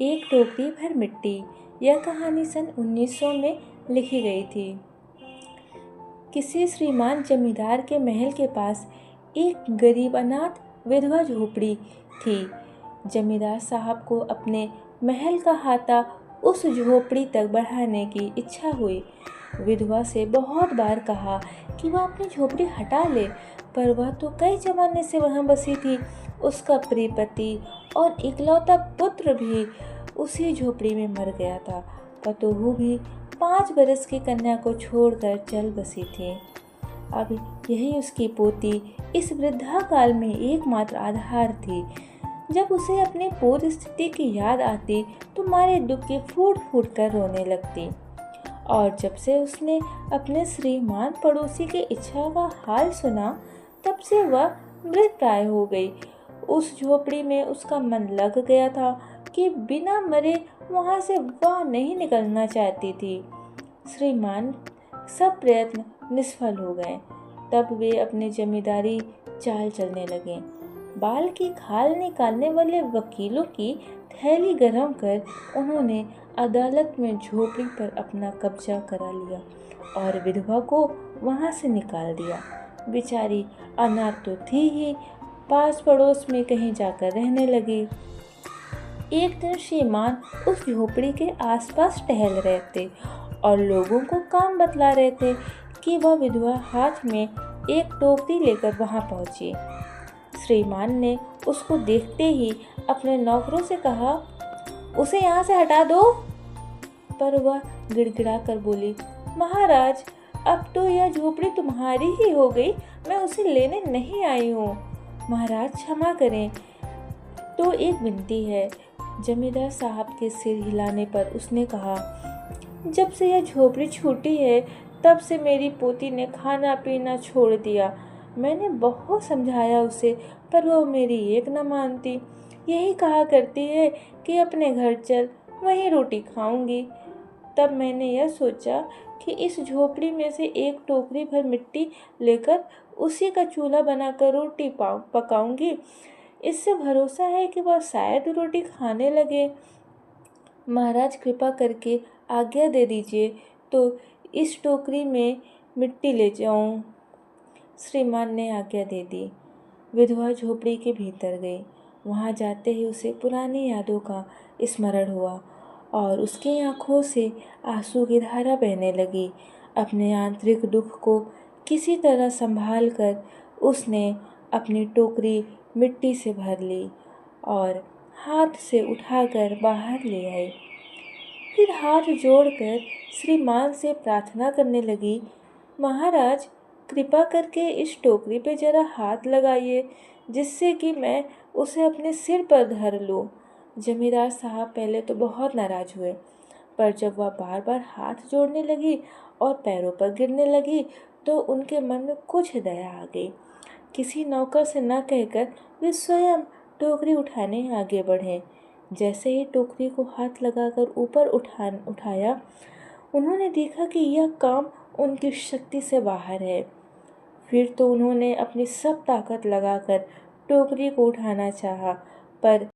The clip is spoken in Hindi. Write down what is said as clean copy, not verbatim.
एक टोकरी भर मिट्टी। यह कहानी सन 1900 में लिखी गई थी। किसी श्रीमान जमींदार के महल के पास एक गरीब अनाथ विधवा झोपड़ी थी। जमींदार साहब को अपने महल का हाथा उस झोपड़ी तक बढ़ाने की इच्छा हुई। विधवा से बहुत बार कहा कि वह अपनी झोपड़ी हटा ले, पर वह तो कई जमाने से वहां बसी थी। उसका प्रिय पति और इकलौता पुत्र भी उसी झोपड़ी में मर गया था। पतोहू भी 5 बरस की कन्या को छोड़कर चल बसी थी। अब यही उसकी पोती इस वृद्धा काल में एकमात्र आधार थी। जब उसे अपनी पूर्व स्थिति की याद आती तो मारे दुख के फूट फूट कर रोने लगती। और जब से उसने अपने श्रीमान पड़ोसी की इच्छा का हाल सुना, तब से वह मृतप्राय हो गई। उस झोपड़ी में उसका मन लग गया था कि बिना मरे वहां से वह नहीं निकलना चाहती थी। श्रीमान सब प्रयत्न निष्फल हो गए। तब वे अपने जमींदारी चाल चलने लगे। बाल की खाल निकालने वाले वकीलों की थैली गरम कर उन्होंने अदालत में झोपड़ी पर अपना कब्जा करा लिया और विधवा को वहां से निकाल दिया। बेचारी अनाथ तो थी ही, पास पड़ोस में कहीं जाकर रहने लगी। एक दिन श्रीमान उस झोपड़ी के आसपास टहल रहे थे और लोगों को काम बतला रहे थे कि वह विधवा हाथ में एक टोकरी लेकर वहां पहुंची। श्रीमान ने उसको देखते ही अपने नौकरों से कहा, उसे यहाँ से हटा दो। पर वह गिड़गिड़ा कर बोली, महाराज, अब तो यह झोपड़ी तुम्हारी ही हो गई, मैं उसे लेने नहीं आई हूँ। महाराज क्षमा करें, तो एक विनती है। जमींदार साहब के सिर हिलाने पर उसने कहा, जब से यह झोपड़ी छूटी है तब से मेरी पोती ने खाना पीना छोड़ दिया। मैंने बहुत समझाया उसे, पर वह मेरी एक न मानती। यही कहा करती है कि अपने घर चल, वहीं रोटी खाऊंगी। तब मैंने यह सोचा कि इस झोपड़ी में से एक टोकरी भर मिट्टी लेकर उसी का चूल्हा बनाकर रोटी पकाऊंगी। इससे भरोसा है कि वह शायद रोटी खाने लगे। महाराज, कृपा करके आज्ञा दे दीजिए तो इस टोकरी में मिट्टी ले जाऊं। श्रीमान ने आज्ञा दे दी। विधवा झोपड़ी के भीतर गई। वहां जाते ही उसे पुरानी यादों का स्मरण हुआ और उसकी आंखों से आंसू की धारा बहने लगी। अपने आंतरिक दुख को किसी तरह संभाल कर उसने अपनी टोकरी मिट्टी से भर ली और हाथ से उठाकर बाहर ले आई। फिर हाथ जोड़कर श्रीमान से प्रार्थना करने लगी, महाराज, कृपा करके इस टोकरी पे जरा हाथ लगाइए, जिससे कि मैं उसे अपने सिर पर धर लूं। जमींदार साहब पहले तो बहुत नाराज हुए, पर जब वह बार बार हाथ जोड़ने लगी और पैरों पर गिरने लगी तो उनके मन में कुछ दया आ गई। किसी नौकर से न कहकर वे स्वयं टोकरी उठाने आगे बढ़े। जैसे ही टोकरी को हाथ लगाकर ऊपर उठाया, उन्होंने देखा कि यह काम उनकी शक्ति से बाहर है। फिर तो उन्होंने अपनी सब ताकत लगाकर टोकरी को उठाना चाहा, पर